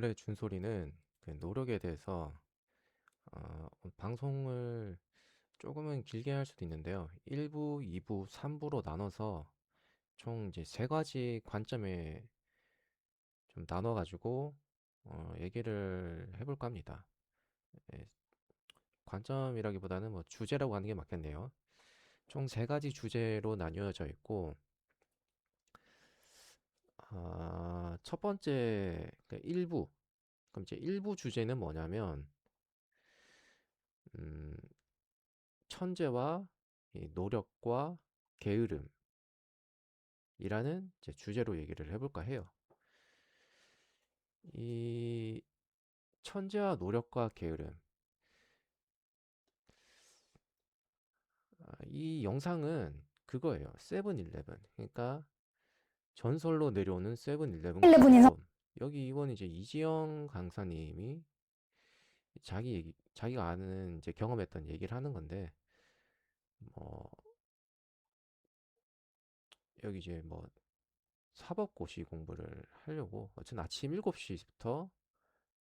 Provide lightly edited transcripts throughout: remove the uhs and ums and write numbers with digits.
원래 준소리는 그 노력에 대해서 방송을 조금은 길게 할 수도 있는데요. 1부, 2부, 3부로 나눠서 총 이제 세 가지 관점에 좀 나눠가지고 얘기를 해볼까 합니다. 예, 관점이라기보다는 뭐 주제라고 하는 게 맞겠네요. 총 세 가지 주제로 나뉘어져 있고, 첫 번째, 그 1부. 그럼 이제 1부 주제는 뭐냐면, 음, 천재와 이 노력과 게으름이라는 이제 주제로 얘기를 해볼까 해요. 이 천재와 노력과 게으름. 이 영상은 그거예요. 세븐일레븐. 그러니까 전설로 내려오는 세븐일레븐 11에서 광고음. 여기 이번 이제 이지영 강사님이 자기가 아는 이제 경험했던 얘기를 하는 건데, 뭐, 여기 이제 뭐 사법고시 공부를 하려고, 어쨌든 아침 7시부터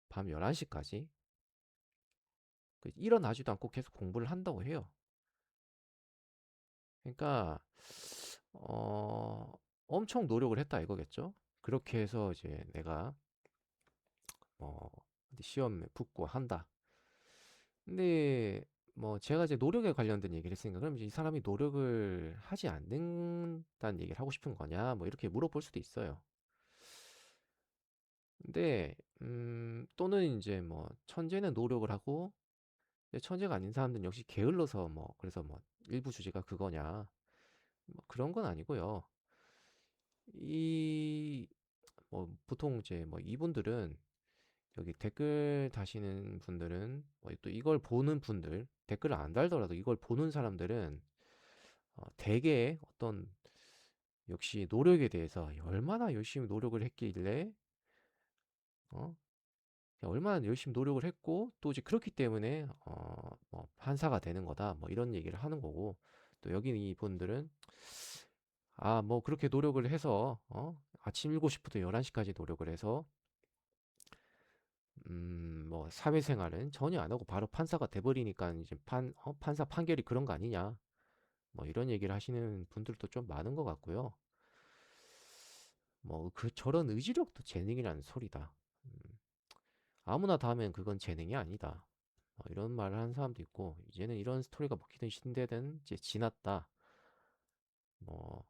밤 11시까지 일어나지도 않고 계속 공부를 한다고 해요. 그러니까 어, 엄청 노력을 했다 이거겠죠. 그렇게 해서 이제 내가 뭐 시험에 붙고 한다. 근데 뭐 제가 이제 노력에 관련된 얘기를 했으니까 그럼 이제 이 사람이 노력을 하지 않는다는 얘기를 하고 싶은 거냐 뭐 이렇게 물어볼 수도 있어요. 근데 또는 이제 뭐 천재는 노력을 하고 천재가 아닌 사람들은 역시 게을러서 뭐 그래서 뭐 일부 주제가 그거냐 뭐 그런 건 아니고요. 이 뭐 보통 이제 뭐 이분들은 여기 댓글 다시는 분들은 뭐또 이걸 보는 분들 댓글을 안 달더라도 이걸 보는 사람들은 대개 어떤 역시 노력에 대해서 얼마나 열심히 노력을 했길래 어 얼마나 열심히 노력을 했고 또 이제 그렇기 때문에 뭐 판사가 되는 거다 뭐 이런 얘기를 하는 거고 또 여기 이분들은 뭐 그렇게 노력을 해서 아침 7시부터 11시까지 노력을 해서 뭐 사회생활은 전혀 안 하고 바로 판사가 돼버리니까 이제 판사 판결이 그런 거 아니냐 뭐 이런 얘기를 하시는 분들도 좀 많은 것 같고요. 뭐 그 저런 의지력도 재능이라는 소리다. 음, 아무나 다 하면 그건 재능이 아니다. 뭐 이런 말을 하는 사람도 있고 이제는 이런 스토리가 먹히는 시대는 이제 지났다. 뭐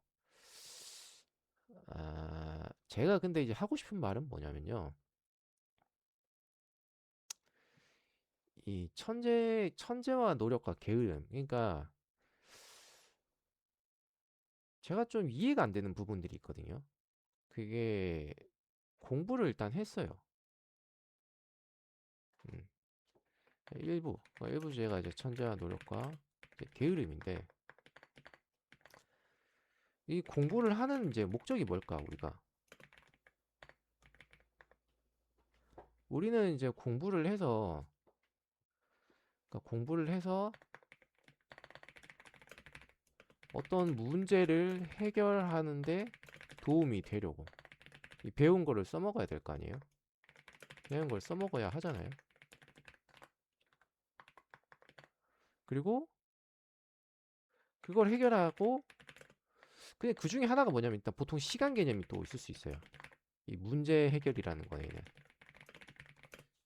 제가 근데 이제 하고 싶은 말은 뭐냐면요. 이 천재와 노력과 게으름. 그러니까 제가 좀 이해가 안 되는 부분들이 있거든요. 그게 공부를 일단 했어요. 음, 일부 주제가 이제 천재와 노력과 이제 게으름인데 이 공부를 하는 이제 목적이 뭘까 우리는 이제 공부를 해서 어떤 문제를 해결하는데 도움이 되려고 이 배운 거를 써먹어야 될 거 아니에요? 배운 걸 써먹어야 하잖아요. 그리고 그걸 해결하고 근데 그 중에 하나가 뭐냐면 일단 보통 시간 개념이 또 있을 수 있어요. 이 문제 해결이라는 거에는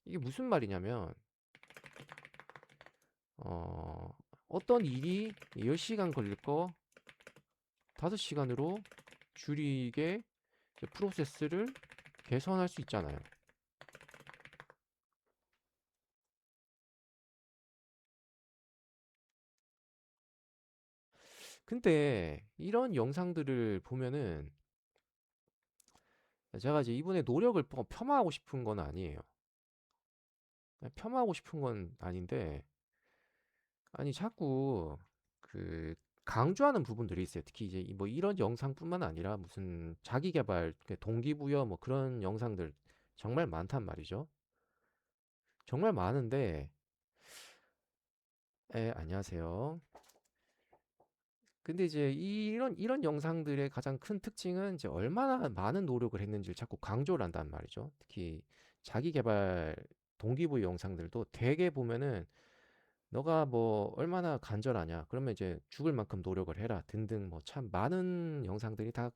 이게 무슨 말이냐면 어, 어떤 일이 10시간 걸릴 거 5시간으로 줄이게 프로세스를 개선할 수 있잖아요. 근데 이런 영상들을 보면은 제가 이제 이분의 노력을 폄하하고 싶은 건 아니에요. 폄하하고 싶은 건 아닌데 아니 자꾸 그 강조하는 부분들이 있어요. 특히 이제 뭐 이런 영상뿐만 아니라 무슨 자기 개발, 동기부여 뭐 그런 영상들 정말 많단 말이죠. 정말 많은데 안녕하세요. 근데 이제 이런 영상들의 가장 큰 특징은 이제 얼마나 많은 노력을 했는지를 자꾸 강조를 한단 말이죠. 특히 자기 개발 동기부여 영상들도 되게 보면은 너가 뭐 얼마나 간절하냐 그러면 이제 죽을 만큼 노력을 해라 등등 뭐 참 많은 영상들이 다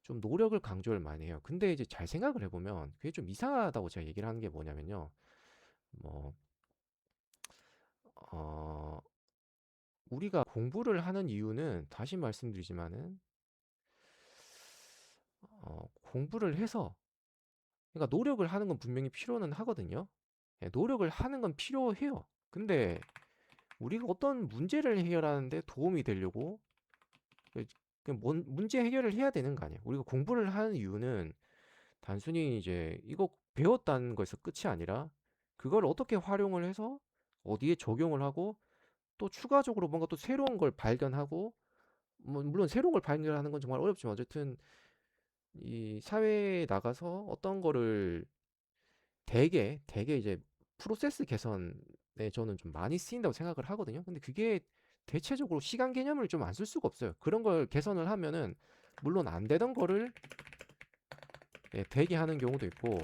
좀 노력을 강조를 많이 해요. 근데 이제 잘 생각을 해보면 그게 좀 이상하다고 제가 얘기를 하는 게 뭐냐면요. 뭐, 어, 우리가 공부를 하는 이유는 다시 말씀드리지만은, 공부를 해서, 그러니까 노력을 하는 건 분명히 필요는 하거든요. 예, 노력을 하는 건 필요해요. 근데 우리가 어떤 문제를 해결하는데 도움이 되려고 그, 문제 해결을 해야 되는 거 아니에요. 우리가 공부를 하는 이유는 단순히 이제 이거 배웠다는 거에서 끝이 아니라 그걸 어떻게 활용을 해서 어디에 적용을 하고 또 추가적으로 뭔가 또 새로운 걸 발견하고 뭐 물론 새로운 걸 발견하는 건 정말 어렵지만 어쨌든 이 사회에 나가서 어떤 거를 되게 이제 프로세스 개선에 저는 좀 많이 쓰인다고 생각을 하거든요. 근데 그게 대체적으로 시간 개념을 좀 안 쓸 수가 없어요. 그런 걸 개선을 하면은 물론 안 되던 거를 예, 되게 하는 경우도 있고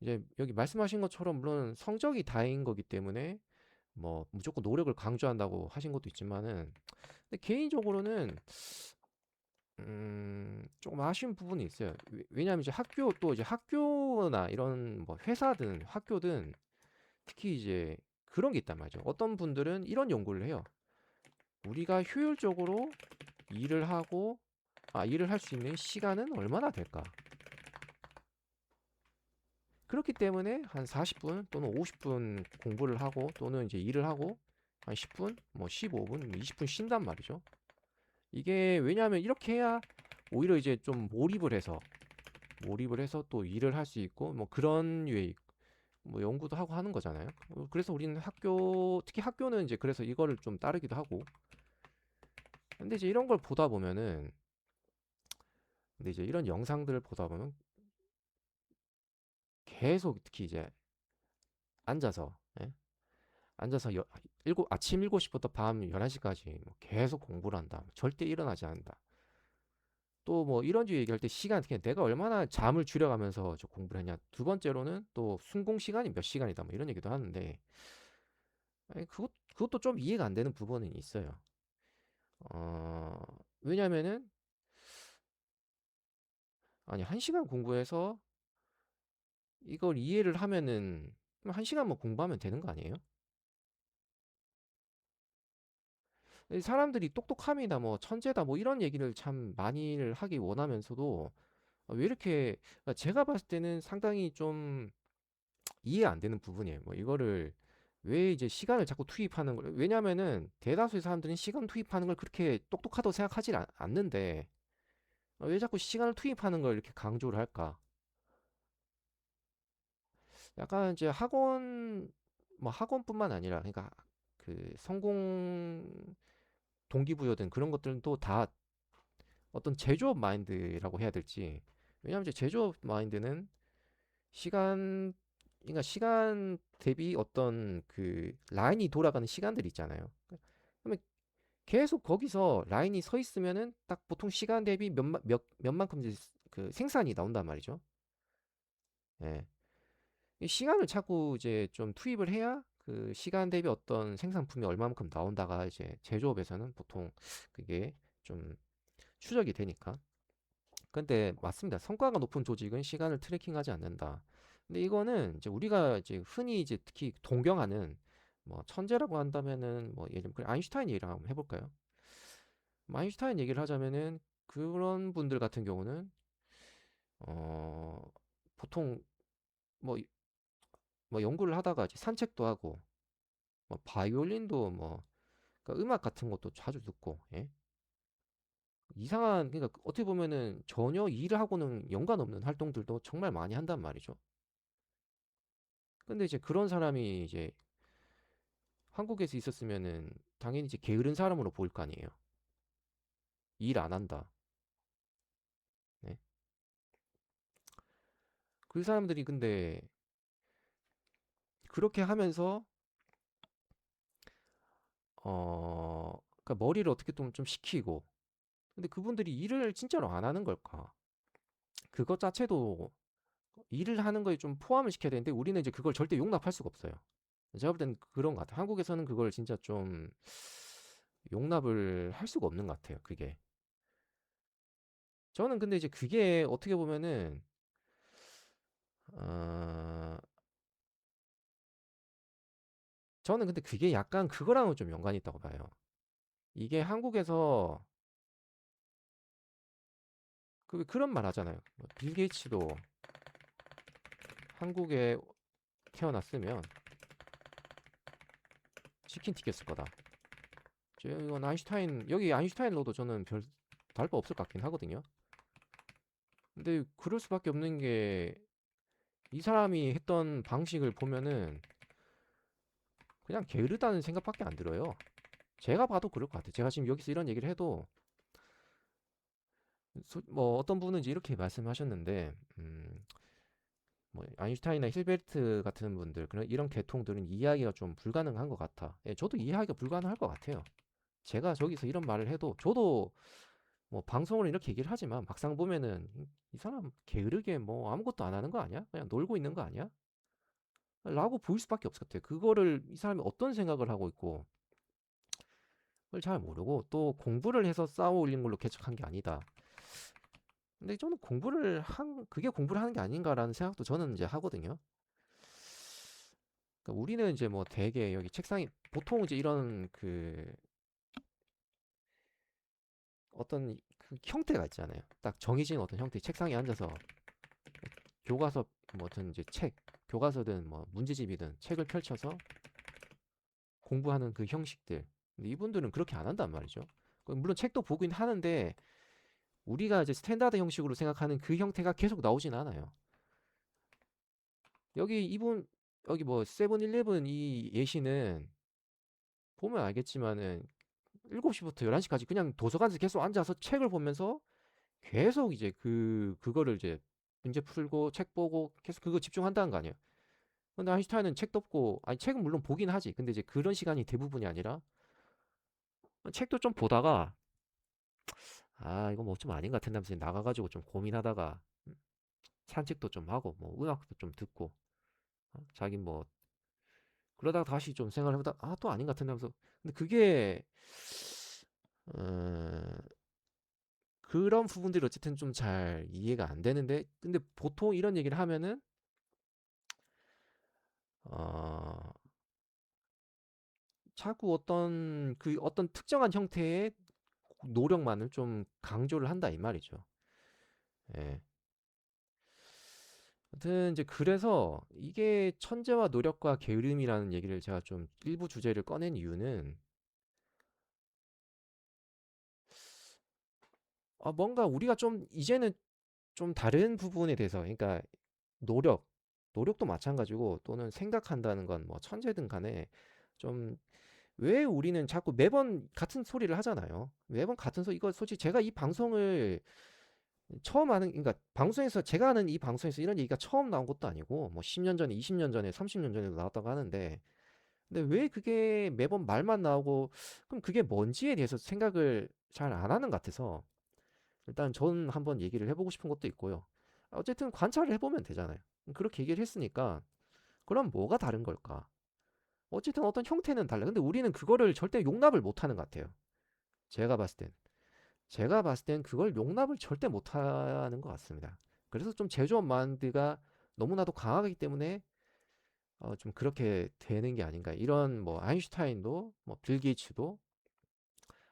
이제 여기 말씀하신 것처럼 물론 성적이 다인 거기 때문에 뭐 무조건 노력을 강조한다고 하신 것도 있지만은 근데 개인적으로는 조금 아쉬운 부분이 있어요. 왜냐하면 이제 학교나 이런 뭐 회사든 학교든 특히 이제 그런 게 있단 말이죠. 어떤 분들은 이런 연구를 해요. 우리가 효율적으로 일을 하고 일을 할 수 있는 시간은 얼마나 될까? 그렇기 때문에 한 40분 또는 50분 공부를 하고 또는 이제 일을 하고 한 10분, 뭐 15분, 20분 쉰단 말이죠. 이게 왜냐하면 이렇게 해야 오히려 이제 좀 몰입을 해서 또 일을 할 수 있고 뭐 그런 류의 뭐 연구도 하고 하는 거잖아요. 그래서 우리는 특히 학교는 이제 그래서 이거를 좀 따르기도 하고. 근데 이제 이런 걸 보다 보면은 근데 이제 이런 영상들을 보다 보면 계속 특히 이제 앉아서 예? 앉아서 아침 7시부터 밤 11시까지 계속 공부를 한다. 절대 일어나지 않는다. 또 뭐 이런 주 얘기할 때 시간 그냥 내가 얼마나 잠을 줄여가면서 저 공부를 했냐. 두 번째로는 또 순공 시간이 몇 시간이다. 뭐 이런 얘기도 하는데 아니, 그것도 좀 이해가 안 되는 부분은 있어요. 어, 왜냐면은 아니 1시간 공부해서 이걸 이해를 하면은 1시간만 공부하면 되는 거 아니에요? 사람들이 똑똑함이다 뭐 천재다 뭐 이런 얘기를 참 많이를 하기 원하면서도 왜 이렇게 그러니까 제가 봤을 때는 상당히 좀 이해 안 되는 부분이에요. 뭐 이거를 왜 이제 시간을 자꾸 투입하는 걸 왜냐면은 대다수의 사람들은 시간 투입하는 걸 그렇게 똑똑하다고 생각하지 않는데 왜 자꾸 시간을 투입하는 걸 이렇게 강조를 할까? 약간 이제 학원뿐만 아니라 그러니까 그 성공 동기부여든 그런 것들도 다 어떤 제조업 마인드라고 해야 될지 왜냐하면 이제 제조업 마인드는 시간 그러니까 시간 대비 어떤 그 라인이 돌아가는 시간들이 있잖아요. 그러면 계속 거기서 라인이 서 있으면은 딱 보통 시간 대비 몇만큼 이제 그 생산이 나온단 말이죠. 예. 이 시간을 자꾸 이제 좀 투입을 해야 그 시간 대비 어떤 생산품이 얼마만큼 나온다가 이제 제조업에서는 보통 그게 좀 추적이 되니까. 근데 맞습니다. 성과가 높은 조직은 시간을 트래킹하지 않는다. 근데 이거는 이제 우리가 이제 흔히 이제 특히 동경하는 뭐 천재라고 한다면은 뭐 예를 들면 아인슈타인 얘기를 한번 해볼까요? 뭐 아인슈타인 얘기를 하자면은 그런 분들 같은 경우는 어 보통 뭐, 뭐 연구를 하다가 이제 산책도 하고 뭐 바이올린도 뭐 그러니까 음악 같은 것도 자주 듣고 예? 이상한 그러니까 어떻게 보면은 전혀 일하고는 연관 없는 활동들도 정말 많이 한단 말이죠. 근데 이제 그런 사람이 이제 한국에서 있었으면은 당연히 이제 게으른 사람으로 보일 거 아니에요. 일 안 한다. 네? 그 사람들이 근데 그렇게 하면서 그러니까 머리를 어떻게 좀 식히고 근데 그분들이 일을 진짜로 안 하는 걸까? 그것 자체도 일을 하는 거에 좀 포함을 시켜야 되는데 우리는 이제 그걸 절대 용납할 수가 없어요. 제가 볼 때는 그런 것 같아요. 한국에서는 그걸 진짜 좀 용납을 할 수가 없는 것 같아요. 그게. 저는 근데 이제 그게 어떻게 보면은 어, 저는 근데 그게 약간 그거랑은 좀 연관이 있다고 봐요. 이게 한국에서 그런 말 하잖아요. 뭐빌 게이츠도 한국에 태어났으면 치킨 튀겼을 거다. 이건 아인슈타인, 여기 아인슈타인로도 저는 별 다를 바 없을 것 같긴 하거든요. 근데 그럴 수밖에 없는 게 이 사람이 했던 방식을 보면은 그냥 게으르다는 생각밖에 안 들어요. 제가 봐도 그럴 것 같아요. 제가 지금 여기서 이런 얘기를 해도 뭐 어떤 분은 이제 이렇게 말씀하셨는데 뭐 아인슈타인이나 힐베르트 같은 분들 그런 이런 계통들은 이해하기가 좀 불가능한 것 같아. 예, 저도 이해하기가 불가능할 것 같아요. 제가 저기서 이런 말을 해도 저도 뭐 방송을 이렇게 얘기를 하지만 막상 보면은 이 사람 게으르게 뭐 아무것도 안 하는 거 아니야? 그냥 놀고 있는 거 아니야? 라고 보일 수밖에 없을 것 같아요. 그거를 이 사람이 어떤 생각을 하고 있고 그걸 잘 모르고 또 공부를 해서 쌓아 올린 걸로 개척한 게 아니다. 근데 저는 그게 공부를 하는 게 아닌가라는 생각도 저는 이제 하거든요. 그러니까 우리는 이제 뭐 대개 여기 책상이 보통 이제 이런 그 어떤 그 형태가 있잖아요. 딱 정해진 어떤 형태, 책상에 앉아서 교과서 뭐든 이제 교과서든 뭐 문제집이든 책을 펼쳐서 공부하는 그 형식들. 근데 이분들은 그렇게 안 한단 말이죠. 물론 책도 보긴 하는데 우리가 이제 스탠다드 형식으로 생각하는 그 형태가 계속 나오진 않아요. 여기 이분 여기 뭐 세븐일레븐 이 예시는 보면 알겠지만은 7시부터 11시까지 그냥 도서관에서 계속 앉아서 책을 보면서 계속 이제 그거를 이제 문제 풀고 책 보고 계속 그거 집중한다는 거 아니에요. 근데 아인슈타인은 책도 없고 아니 책은 물론 보긴 하지. 근데 이제 그런 시간이 대부분이 아니라 책도 좀 보다가 아 이거 뭐 좀 아닌 것 같은데 하면서 나가가지고 좀 고민하다가 산책도 좀 하고 뭐 음악도 좀 듣고 자기 뭐 그러다가 다시 좀 생각을 해보다 아 또 아닌 것 같은데 하면서 근데 그게 어, 그런 부분들이 어쨌든 좀 잘 이해가 안 되는데 근데 보통 이런 얘기를 하면은 어, 자꾸 어떤 특정한 형태의 노력만을 좀 강조를 한다 이 말이죠. 예. 아무튼 이제 그래서 이게 천재와 노력과 게으름이라는 얘기를 제가 좀 일부 주제를 꺼낸 이유는 뭔가 우리가 좀 이제는 좀 다른 부분에 대해서 그러니까 노력, 노력도 마찬가지고 또는 생각한다는 건 뭐 천재든 간에 좀 왜 우리는 자꾸 매번 같은 소리를 하잖아요. 매번 같은 이거 솔직히 제가 이 방송을 처음 하는 그러니까 방송에서 제가 하는 이 방송에서 이런 얘기가 처음 나온 것도 아니고 뭐 10년 전에 20년 전에 30년 전에도 나왔다고 하는데 근데 왜 그게 매번 말만 나오고 그럼 그게 뭔지에 대해서 생각을 잘 안 하는 것 같아서 일단 전 한번 얘기를 해보고 싶은 것도 있고요. 어쨌든 관찰을 해보면 되잖아요. 그렇게 얘기를 했으니까 그럼 뭐가 다른 걸까? 어쨌든 어떤 형태는 달라. 근데 우리는 그거를 절대 용납을 못 하는 것 같아요. 제가 봤을 땐. 제가 봤을 땐 그걸 용납을 절대 못 하는 것 같습니다. 그래서 좀 제조업 마인드가 너무나도 강하기 때문에 좀 그렇게 되는 게 아닌가. 이런 뭐 아인슈타인도 뭐 빌 게이츠도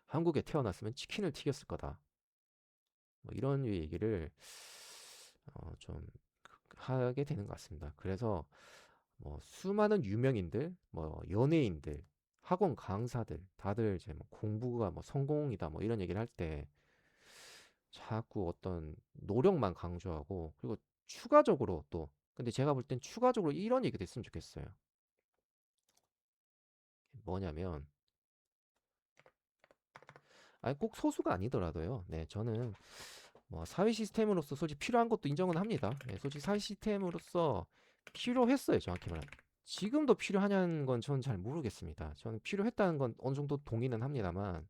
한국에 태어났으면 치킨을 튀겼을 거다. 뭐 이런 류의 얘기를 좀 하게 되는 것 같습니다. 그래서 뭐 수많은 유명인들, 뭐 연예인들, 학원 강사들 다들 이제 뭐 공부가 뭐 성공이다 뭐 이런 얘기를 할 때 자꾸 어떤 노력만 강조하고 그리고 추가적으로 또 근데 제가 볼 땐 추가적으로 이런 얘기도 했으면 좋겠어요. 뭐냐면 아니 꼭 소수가 아니더라도요. 네, 저는 뭐 사회 시스템으로서 솔직히 필요한 것도 인정은 합니다. 네, 솔직히 사회 시스템으로서 필요했어요. 정확히 말하면. 지금도 필요하냐는 건 저는 잘 모르겠습니다. 저는 필요했다는 건 어느 정도 동의는 합니다만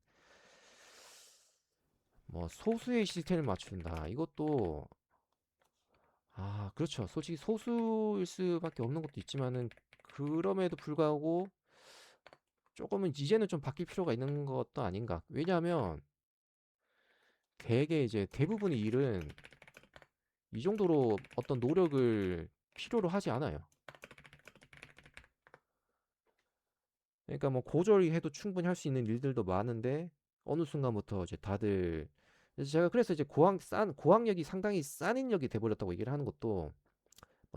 뭐 소수의 시스템을 맞춘다. 이것도 그렇죠. 솔직히 소수일 수밖에 없는 것도 있지만은 그럼에도 불구하고 조금은 이제는 좀 바뀔 필요가 있는 것도 아닌가. 왜냐하면 대개 이제 대부분의 일은 이 정도로 어떤 노력을 필요로 하지 않아요. 그러니까 뭐 고졸이 해도 충분히 할 수 있는 일들도 많은데 어느 순간부터 이제 다들 제가 그래서 이제 고학력이 상당히 싼 인력이 돼버렸다고 얘기를 하는 것도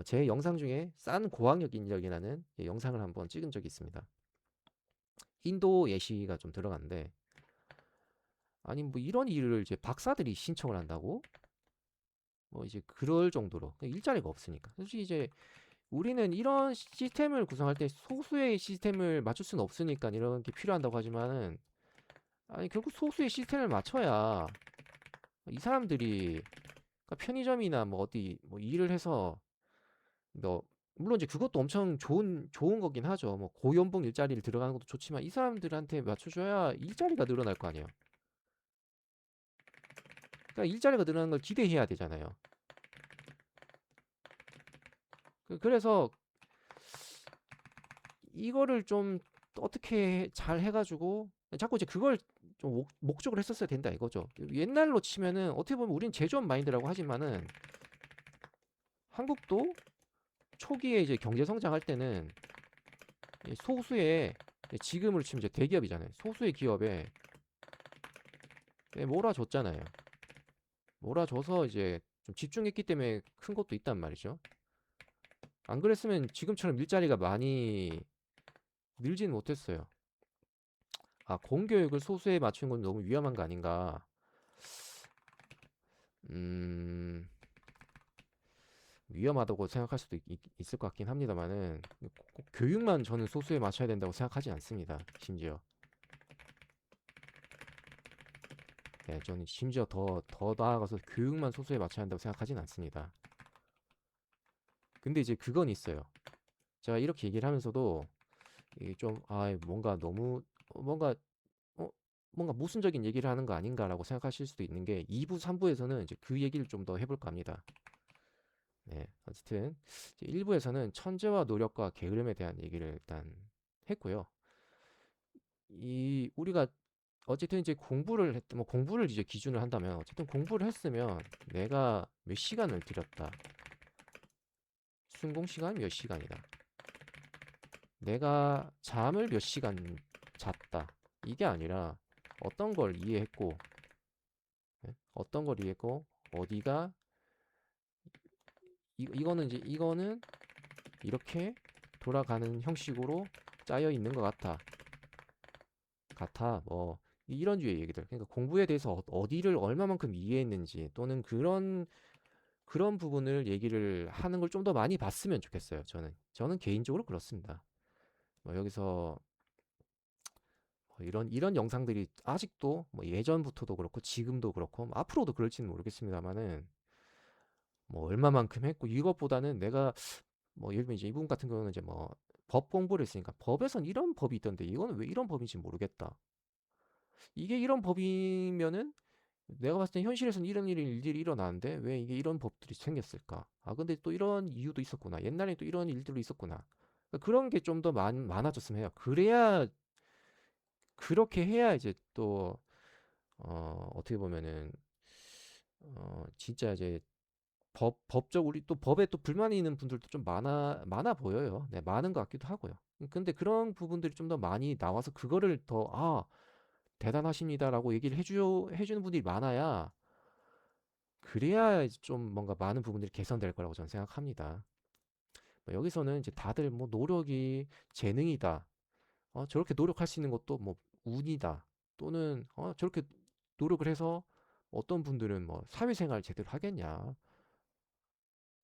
제 영상 중에 싼 고학력 인력이라는 영상을 한번 찍은 적이 있습니다. 인도 예시가 좀 들어갔는데 아니 뭐 이런 일을 이제 박사들이 신청을 한다고 뭐 이제 그럴 정도로 일자리가 없으니까 솔직히 이제 우리는 이런 시스템을 구성할 때 소수의 시스템을 맞출 수는 없으니까 이런 게 필요한다고 하지만은 아니 결국 소수의 시스템을 맞춰야 이 사람들이 그러니까 편의점이나 뭐 어디 뭐 일을 해서 뭐 물론 이제 그것도 엄청 좋은 거긴 하죠. 뭐 고연봉 일자리를 들어가는 것도 좋지만 이 사람들한테 맞춰줘야 일자리가 늘어날 거 아니에요. 그러니까 일자리가 늘어나는 걸 기대해야 되잖아요. 그래서 이거를 좀 어떻게 잘 해가지고 자꾸 이제 그걸 좀 목적으로 했었어야 된다 이거죠. 옛날로 치면은 어떻게 보면 우린 제조업 마인드라고 하지만은 한국도 초기에 이제 경제 성장할 때는 소수의 지금으로 치면 이제 대기업이잖아요. 소수의 기업에 몰아줬잖아요. 몰아줘서 이제 좀 집중했기 때문에 큰 것도 있단 말이죠. 안 그랬으면 지금처럼 일자리가 많이 늘지는 못했어요. 공교육을 소수에 맞춘 건 너무 위험한 거 아닌가. 음, 위험하다고 생각할 수도 있을 것 같긴 합니다만은 꼭 교육만 저는 소수에 맞춰야 된다고 생각하지 않습니다. 심지어. 네, 저는 심지어 더 나아가서 교육만 소수에 맞춰야 한다고 생각하진 않습니다. 근데 이제 그건 있어요. 제가 이렇게 얘기를 하면서도 이게 좀, 뭔가 너무, 뭔가, 어, 뭔가 모순적인 얘기를 하는 거 아닌가라고 생각하실 수도 있는 게 2부, 3부에서는 이제 그 얘기를 좀 더 해볼까 합니다. 네, 어쨌든 1부에서는 천재와 노력과 게으름에 대한 얘기를 일단 했고요. 우리가 어쨌든 이제 뭐 공부를 이제 기준을 한다면 어쨌든 공부를 했으면 내가 몇 시간을 들였다. 순공 시간 몇 시간이다. 내가 잠을 몇 시간 잤다. 이게 아니라 어떤 걸 이해했고, 어떤 걸 이해했고, 어디가, 이거는 이렇게 돌아가는 형식으로 짜여 있는 것 같아. 뭐, 이런 류의 얘기들. 그러니까 공부에 대해서 어디를 얼마만큼 이해했는지 또는 그런 부분을 얘기를 하는 걸 좀 더 많이 봤으면 좋겠어요. 저는 개인적으로 그렇습니다. 뭐 여기서 이런 영상들이 아직도 뭐 예전부터도 그렇고 지금도 그렇고 뭐 앞으로도 그럴지는 모르겠습니다만은 뭐 얼마만큼 했고 이것보다는 내가 뭐 예를 들면 이제 이분 같은 경우는 이제 뭐 법 공부를 했으니까 법에선 이런 법이 있던데 이거는 왜 이런 법인지 모르겠다. 이게 이런 법이면은 내가 봤을 때 현실에서는 이런 일들이 일어나는데 왜 이게 이런 법들이 생겼을까? 근데 또 이런 이유도 있었구나. 옛날에 또 이런 일들도 있었구나. 그러니까 그런 게 좀 더 많아졌으면 해요. 그렇게 해야 이제 또 어떻게 보면은 진짜 이제 법적 우리 또 법에 또 불만이 있는 분들도 좀 많아 보여요. 네, 많은 것 같기도 하고요. 근데 그런 부분들이 좀 더 많이 나와서 그거를 더 대단하십니다라고 얘기를 해주는 분들이 많아야 그래야 이제 좀 뭔가 많은 부분들이 개선될 거라고 저는 생각합니다. 뭐 여기서는 이제 다들 뭐 노력이 재능이다. 저렇게 노력할 수 있는 것도 뭐 운이다. 또는 저렇게 노력을 해서 어떤 분들은 뭐 사회생활 제대로 하겠냐.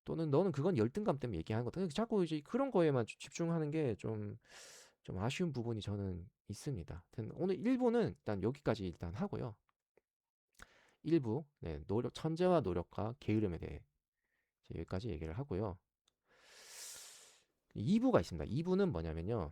또는 너는 그건 열등감 때문에 얘기하는 거다. 자꾸 이제 그런 거에만 집중하는 게 좀 아쉬운 부분이 저는 있습니다. 오늘 1부는 일단 여기까지 일단 하고요. 1부, 네, 천재와 노력과 게으름에 대해 여기까지 얘기를 하고요. 2부가 있습니다. 2부는 뭐냐면요.